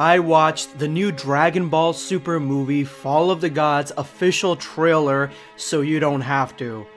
I watched the new Dragon Ball Super movie Fall of the Gods official trailer, so you don't have to.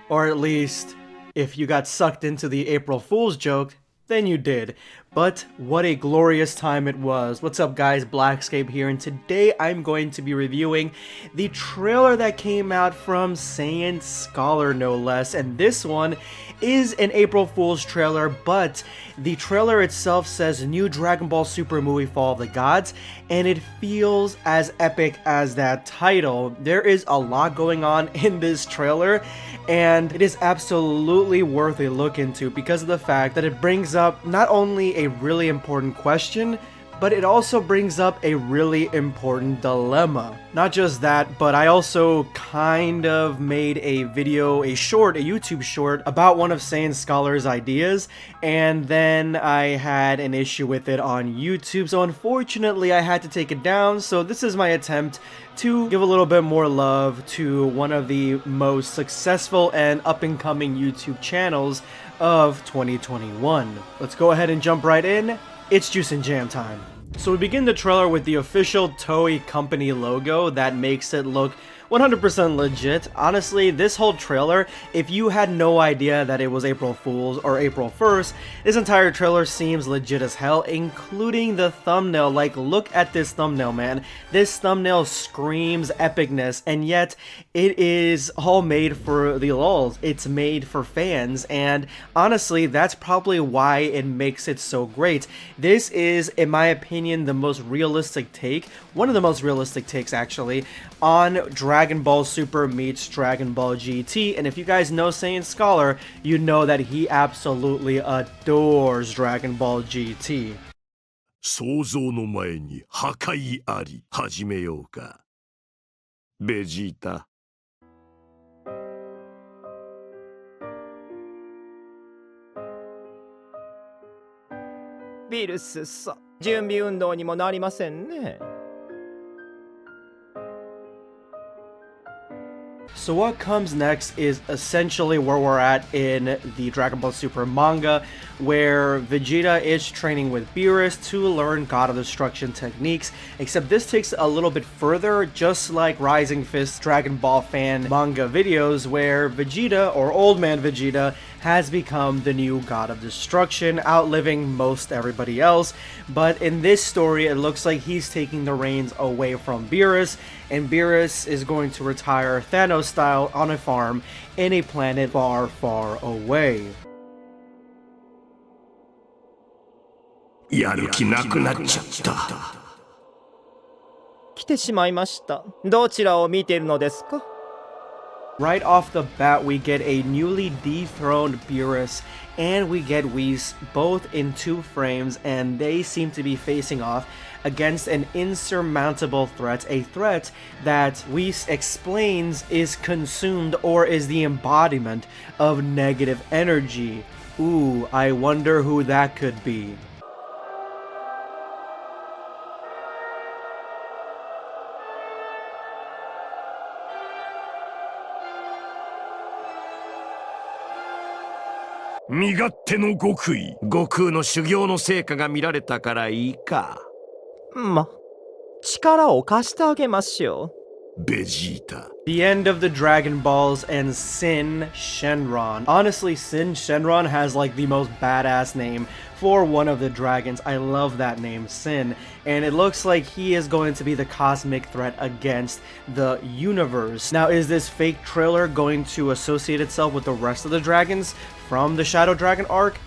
Or at least, if you got sucked into the April Fool's joke, then you did. But what a glorious time it was. What's up guys, BlackScape here, and today I'm going to be reviewing the trailer that came out from Saiyan Scholar no less, and this one is an April Fool's trailer, but the trailer itself says new Dragon Ball Super movie Fall of the Gods, and it feels as epic as that title. There is a lot going on in this trailer, and it is absolutely worth a look into because of the fact that it brings up not only a really important question, but it also brings up a really important dilemma. Not just that, but I also kind of made a video, a YouTube short, about one of Saiyan Scholar's ideas, and then I had an issue with it on YouTube, so unfortunately I had to take it down, so this is my attempt to give a little bit more love to one of the most successful and up-and-coming YouTube channels of 2021. Let's go ahead and jump right in. It's Juice and Jam time. So we begin the trailer with the official Toei company logo that makes it look 100% legit. Honestly, this whole trailer, if you had no idea that it was April Fool's or April 1st, this entire trailer seems legit as hell, including the thumbnail. Like, look at this thumbnail, man. This thumbnail screams epicness, and yet it is all made for the lulz. It's made for fans, and honestly, that's probably why it makes it so great. This is, in my opinion, the most realistic take, one of the most realistic takes actually, on Dragon Ball Super meets Dragon Ball GT, and if you guys know Saiyan Scholar, you know that he absolutely adores Dragon Ball GT. 創造の前に破壊あり。始めようか。ベジータ。ビルスさ、準備運動にもなりませんね。So what comes next is essentially where we're at in the Dragon Ball Super manga, where Vegeta is training with Beerus to learn God of Destruction techniques, except this takes a little bit further, just like Rising Fist Dragon Ball fan manga videos, where Vegeta, or Old Man Vegeta, has become the new God of Destruction, outliving most everybody else. But in this story, it looks like he's taking the reins away from Beerus, and Beerus is going to retire Thanos style on a farm in a planet far, far away. やる気なくなっちゃった。来てしまいました。どちらを見ているのですか? Right off the bat, we get a newly dethroned Beerus, and we get Whis both in 2 frames, and they seem to be facing off against an insurmountable threat, a threat that Whis explains is consumed or is the embodiment of negative energy. Ooh, I wonder who that could be. "身勝手の極意。悟空の修行の成果が見られたからいいか。力を貸してあげましょう。ベジータ。The end of the Dragon Balls and Sin Shenron. Honestly, Sin Shenron has like the most badass name for one of the dragons. I love that name, Sin. And it looks like he is going to be the cosmic threat against the universe. Now, is this fake trailer going to associate itself with the rest of the dragons from the Shadow Dragon arc?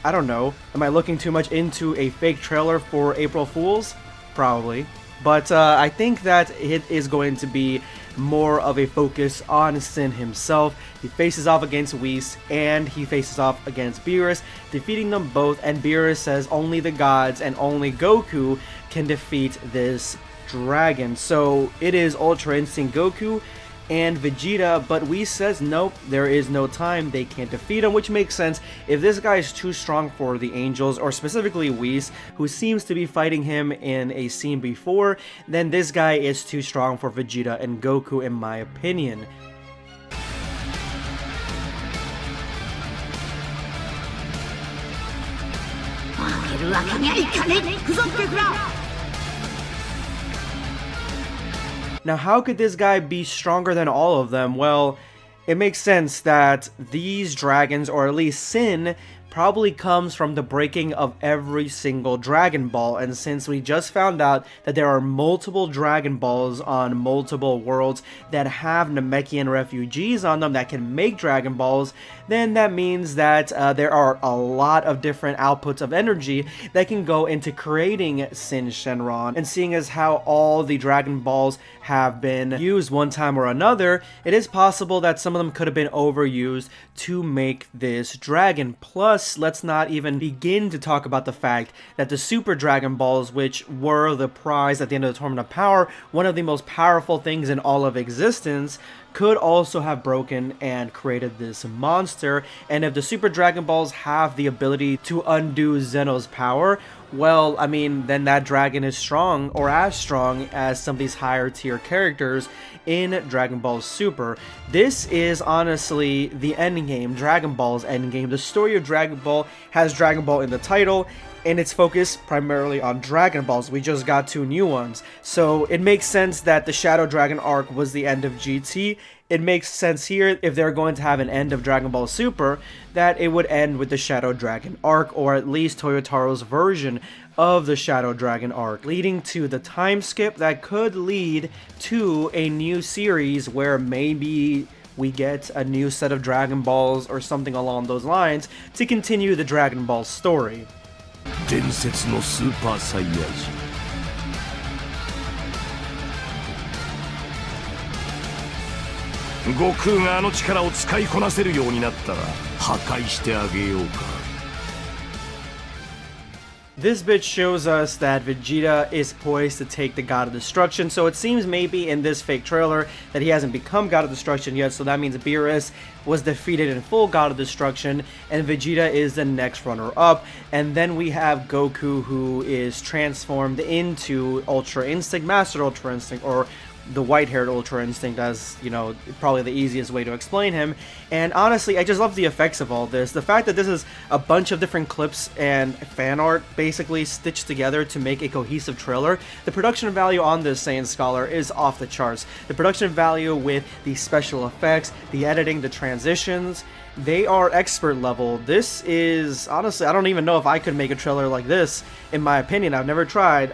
I don't know. Am I looking too much into a fake trailer for April Fools? Probably. But I think that it is going to be more of a focus on Sin himself. He faces off against Whis, and he faces off against Beerus, defeating them both, and Beerus says only the gods and only Goku can defeat this dragon. So it is Ultra Instinct Goku and Vegeta, but Whis says nope, there is no time, they can't defeat him, which makes sense. If this guy is too strong for the Angels, or specifically Whis, who seems to be fighting him in a scene before, then this guy is too strong for Vegeta and Goku in my opinion. Now, how could this guy be stronger than all of them? Well, it makes sense that these dragons, or at least Sin, probably comes from the breaking of every single Dragon Ball, and since we just found out that there are multiple Dragon Balls on multiple worlds that have Namekian refugees on them that can make Dragon Balls, then that means that there are a lot of different outputs of energy that can go into creating Sin Shenron. And seeing as how all the Dragon Balls have been used one time or another, it is possible that some of them could have been overused to make this dragon. Plus, let's not even begin to talk about the fact that the Super Dragon Balls, which were the prize at the end of the Tournament of Power, one of the most powerful things in all of existence, could also have broken and created this monster. And if the Super Dragon Balls have the ability to undo Zeno's power, well, I mean, then that dragon is strong, or as strong as some of these higher tier characters in Dragon Ball Super. This is honestly the endgame, Dragon Ball's endgame. The story of Dragon Ball has Dragon Ball in the title, and it's focused primarily on Dragon Balls. We just got 2 new ones. So it makes sense that the Shadow Dragon arc was the end of GT. It makes sense here, if they're going to have an end of Dragon Ball Super, that it would end with the Shadow Dragon arc, or at least Toyotaro's version of the Shadow Dragon arc, leading to the time skip that could lead to a new series where maybe we get a new set of Dragon Balls or something along those lines to continue the Dragon Ball story. 伝説のスーパーサイヤ人悟空があの力を使いこなせるようになったら破壊してあげようか This bit shows us that Vegeta is poised to take the God of Destruction, so it seems maybe in this fake trailer that he hasn't become God of Destruction yet, so that means Beerus was defeated in full God of Destruction, and Vegeta is the next runner-up. And then we have Goku, who is transformed into Ultra Instinct, Master Ultra Instinct, or the white-haired Ultra Instinct, as, you know, probably the easiest way to explain him. And honestly, I just love the effects of all this. The fact that this is a bunch of different clips and fan art basically stitched together to make a cohesive trailer. The production value on this, Saiyan Scholar, is off the charts. The production value with the special effects, the editing, the transitions, they are expert level. This is, honestly, I don't even know if I could make a trailer like this, in my opinion. I've never tried,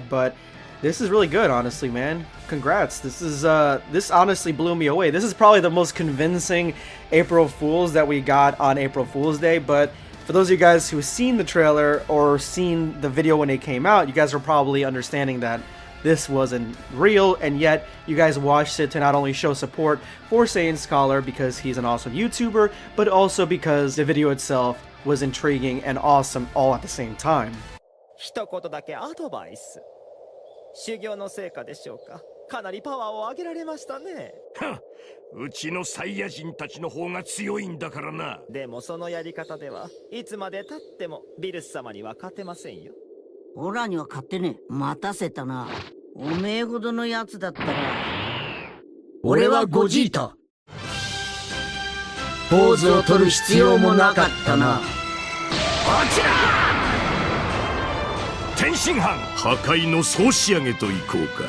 but this is really good, honestly, man. Congrats. This honestly blew me away. This is probably the most convincing April Fools that we got on April Fool's Day, but for those of you guys who've seen the trailer or seen the video when it came out, you guys are probably understanding that this wasn't real, and yet you guys watched it to not only show support for Saiyan Scholar because he's an awesome YouTuber, but also because the video itself was intriguing and awesome all at the same time. 一言だけアドバイス。修行の成果でしょうか。かなりパワーを上げられましたね。うちのサイヤ人たちの方が強いんだからな。でもそのやり方ではいつまで経ってもビルス様には勝てませんよ。オラには勝てねえ。待たせたな。おめえほどのやつだったら。俺はゴジータ。ポーズを取る必要もなかったな。こちら天津飯破壊の総仕上げといこうか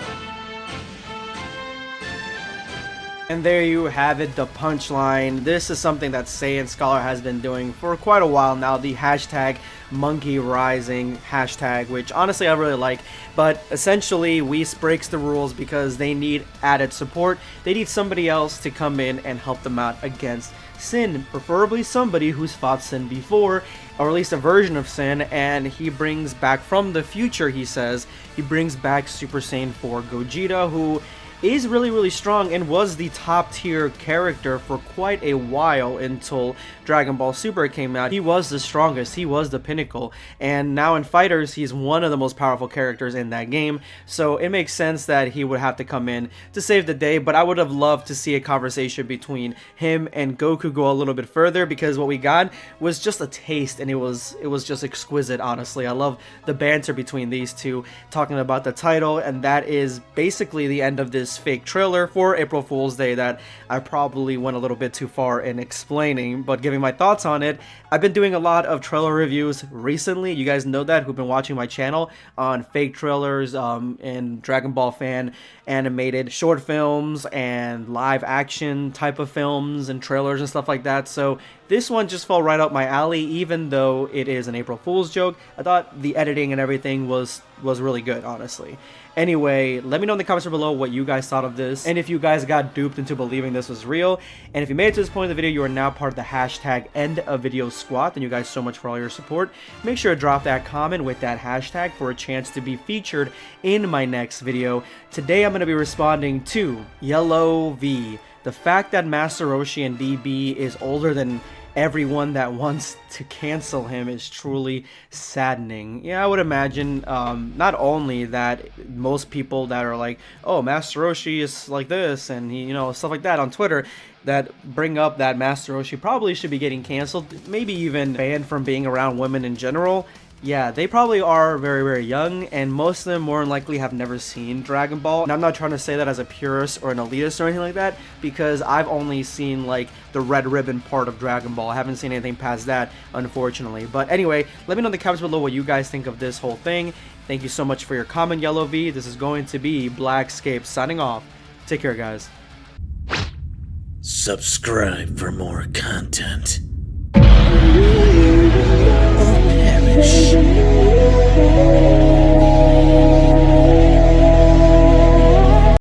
And there you have it, the punchline. This is something that Saiyan Scholar has been doing for quite a while now, the hashtag Monkey Rising hashtag, which honestly I really like, but essentially Whis breaks the rules because they need added support. They need somebody else to come in and help them out against Sin, preferably somebody who's fought Sin before, or at least a version of Sin, and he brings back from the future, he says, he brings back Super Saiyan 4 Gogeta, who is really strong and was the top tier character for quite a while until Dragon Ball Super came out. He was the strongest, he was the pinnacle, and now in Fighters he's one of the most powerful characters in that game, so it makes sense that he would have to come in to save the day. But I would have loved to see a conversation between him and Goku go a little bit further, because what we got was just a taste, and it was just exquisite, honestly. I love the banter between these two, talking about the title, and that is basically the end of this this fake trailer for April Fool's Day that I probably went a little bit too far in explaining, but giving my thoughts on it. I've been doing a lot of trailer reviews recently. You guys know that who've been watching my channel on fake trailers and Dragon Ball fan animated short films and live action type of films and trailers and stuff like that. So this one just fell right up my alley, even though it is an April Fool's joke. I thought the editing and everything was really good, honestly. Anyway, let me know in the comments below what you guys thought of this, and if you guys got duped into believing this was real. And if you made it to this point in the video, you are now part of the hashtag #EndOfVideo squad. Thank you guys so much for all your support. Make sure to drop that comment with that hashtag for a chance to be featured in my next video. Today I'm going to be responding to Yellow V. The fact that Master Roshi and DB is older than everyone that wants to cancel him is truly saddening. Yeah, I would imagine not only that most people that are like, oh, Master Roshi is like this and he, stuff like that on Twitter, that bring up that Master Roshi probably should be getting canceled, maybe even banned from being around women in general. Yeah, they probably are very, very young, and most of them more than likely have never seen Dragon Ball. And I'm not trying to say that as a purist or an elitist or anything like that, because I've only seen like the red ribbon part of Dragon Ball. I haven't seen anything past that, unfortunately. But anyway, let me know in the comments below what you guys think of this whole thing. Thank you so much for your comment, Yellow V. This is going to be BlackScape signing off. Take care, guys. Subscribe for more content. Perish.